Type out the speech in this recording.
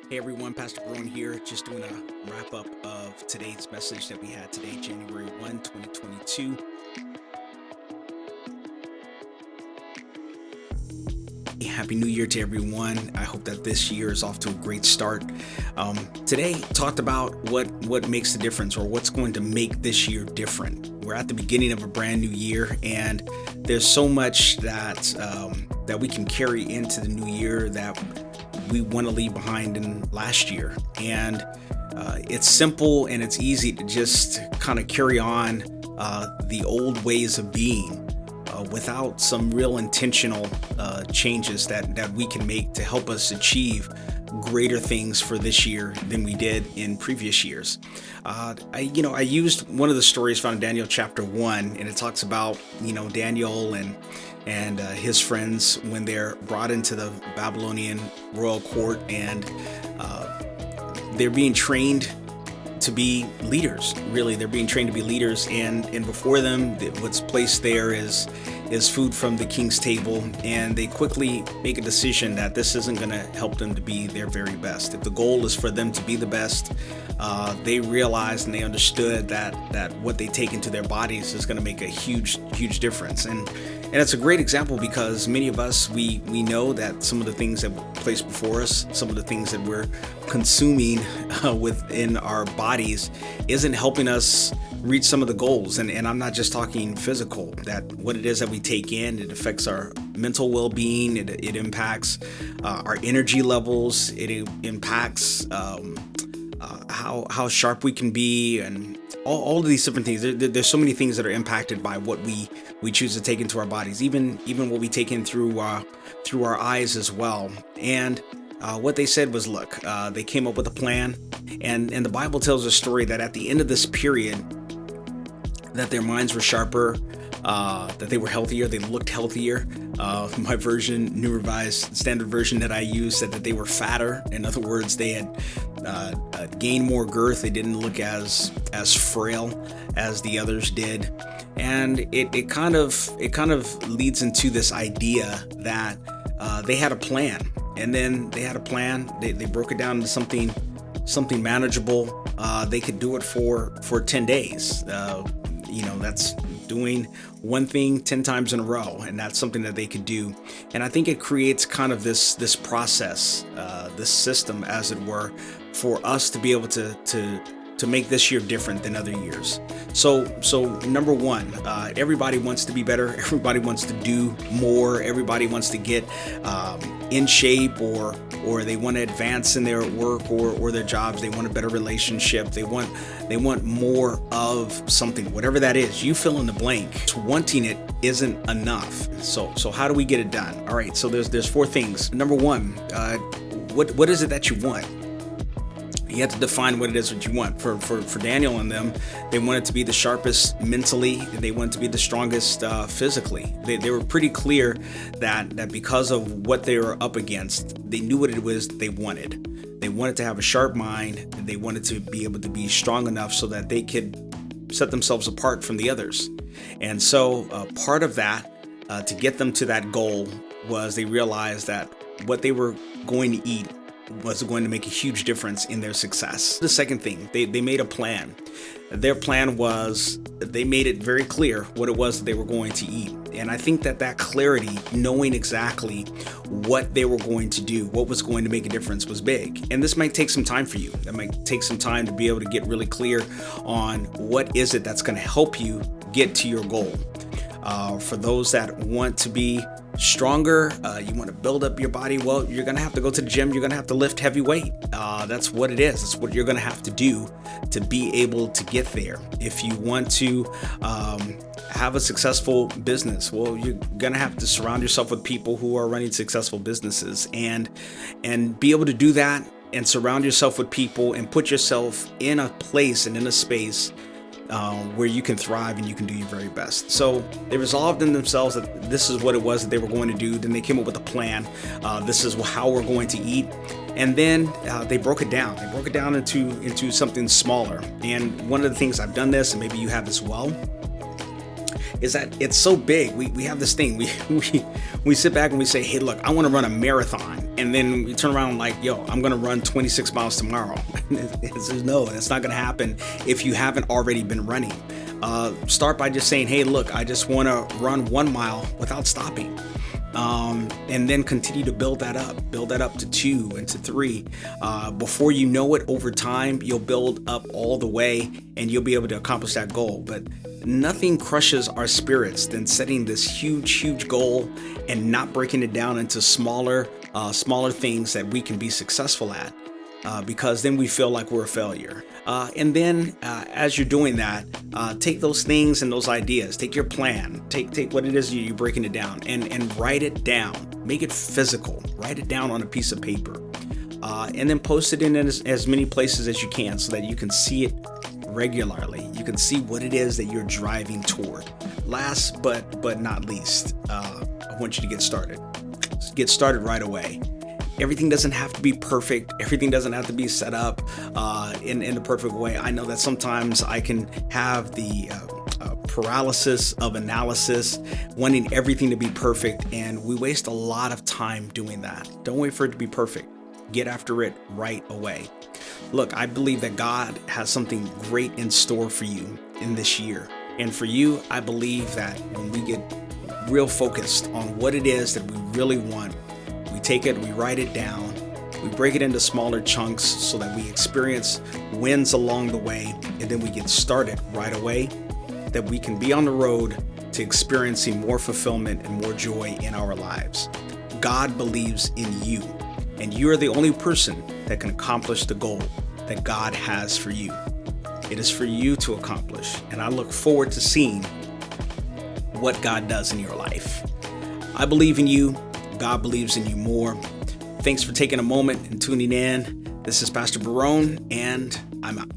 Hey everyone, Pastor Brown here, just doing a wrap up of today's message that we had today, January 1, 2022. Happy New Year to everyone. I hope that this year is off to a great start. Today talked about what makes the difference or what's going to make this year different. We're at the beginning of a brand new year, and there's so much that we can carry into the new year that we want to leave behind in last year. And it's simple and it's easy to just kind of carry on the old ways of being without some real intentional changes that we can make to help us achieve greater things for this year than we did in previous years. I used one of the stories found in Daniel chapter 1, and it talks about Daniel and his friends when they're brought into the Babylonian royal court, and they're being trained to be leaders. Really, they're being trained to be leaders, and before them, what's placed there is food from the king's table, and they quickly make a decision that this isn't going to help them to be their very best. If the goal is for them to be the best, they realized and they understood that what they take into their bodies is going to make a huge difference. And it's a great example because many of us, we know that some of the things that were placed before us, some of the things that we're consuming within our bodies isn't helping us reach some of the goals. And I'm not just talking physical, that what it is that we take in, it affects our mental well-being, it impacts our energy levels, it impacts how sharp we can be, and all of these different things. There's so many things that are impacted by what we choose to take into our bodies, even what we take in through our eyes as well. And what they said was, look, they came up with a plan, and the Bible tells a story that at the end of this period, that their minds were sharper, that they were healthier, they looked healthier. My version, New Revised Standard Version that I use, said that they were fatter. In other words, they had gained more girth. They didn't look as frail as the others did. And it kind of leads into this idea that they had a plan, and then they had a plan. They broke it down into something manageable. They could do it for 10 days. That's doing one thing 10 times in a row, and that's something that they could do. And I think it creates kind of this process, this system, as it were, for us to be able to make this year different than other years. So number one, everybody wants to be better. Everybody wants to do more. Everybody wants to get in shape, or they want to advance in their work or their jobs. They want a better relationship. They want more of something, whatever that is. You fill in the blank. Wanting it isn't enough. So how do we get it done? All right. So there's four things. Number one, what is it that you want? You have to define what it is that you want. For Daniel and them, they wanted to be the sharpest mentally, and they wanted to be the strongest physically. They were pretty clear that because of what they were up against, they knew what it was that they wanted. They wanted to have a sharp mind, and they wanted to be able to be strong enough so that they could set themselves apart from the others. And so part of that, to get them to that goal, was they realized that what they were going to eat was going to make a huge difference in their success. The second thing, they made a plan. Their plan was, they made it very clear what it was that they were going to eat. And I think that clarity, knowing exactly what they were going to do, what was going to make a difference, was big. And this might take some time for you. That might take some time to be able to get really clear on what is it that's going to help you get to your goal. For those that want to be stronger, you want to build up your body, well, you're going to have to go to the gym. You're going to have to lift heavy weight. That's what it is. That's what you're going to have to do to be able to get there. If you want to have a successful business, well, you're going to have to surround yourself with people who are running successful businesses, and be able to do that, and surround yourself with people and put yourself in a place and in a space where you can thrive and you can do your very best. So they resolved in themselves that this is what it was that they were going to do. Then they came up with a plan. This is how we're going to eat. And then they broke it down. They broke it down into something smaller. And one of the things, I've done this, and maybe you have as well, is that it's so big. We have this thing. We sit back and we say, hey, look, I want to run a marathon. and then you turn around like, yo, I'm gonna run 26 miles tomorrow. No, that's not gonna happen if you haven't already been running. Start by just saying, hey, look, I just want to run 1 mile without stopping. And then continue to build that up to 2 and to 3. Before you know it, over time, you'll build up all the way and you'll be able to accomplish that goal. But nothing crushes our spirits than setting this huge goal and not breaking it down into smaller things that we can be successful at. Because then we feel like we're a failure. And then as you're doing that, take those things and those ideas, take your plan, take what it is you're breaking it down and write it down, make it physical, write it down on a piece of paper, and then post it in as many places as you can so that you can see it regularly. You can see what it is that you're driving toward. Last but not least, I want you to get started. Get started right away. Everything doesn't have to be perfect. Everything doesn't have to be set up in the perfect way. I know that sometimes I can have the paralysis of analysis, wanting everything to be perfect, and we waste a lot of time doing that. Don't wait for it to be perfect. Get after it right away. Look, I believe that God has something great in store for you in this year. And for you, I believe that when we get real focused on what it is that we really want, we take it, we write it down, we break it into smaller chunks so that we experience wins along the way, and then we get started right away, that we can be on the road to experiencing more fulfillment and more joy in our lives. God believes in you, and you are the only person that can accomplish the goal that God has for you. It is for you to accomplish, and I look forward to seeing what God does in your life. I believe in you. God believes in you more. Thanks for taking a moment and tuning in. This is Pastor Barone, and I'm out.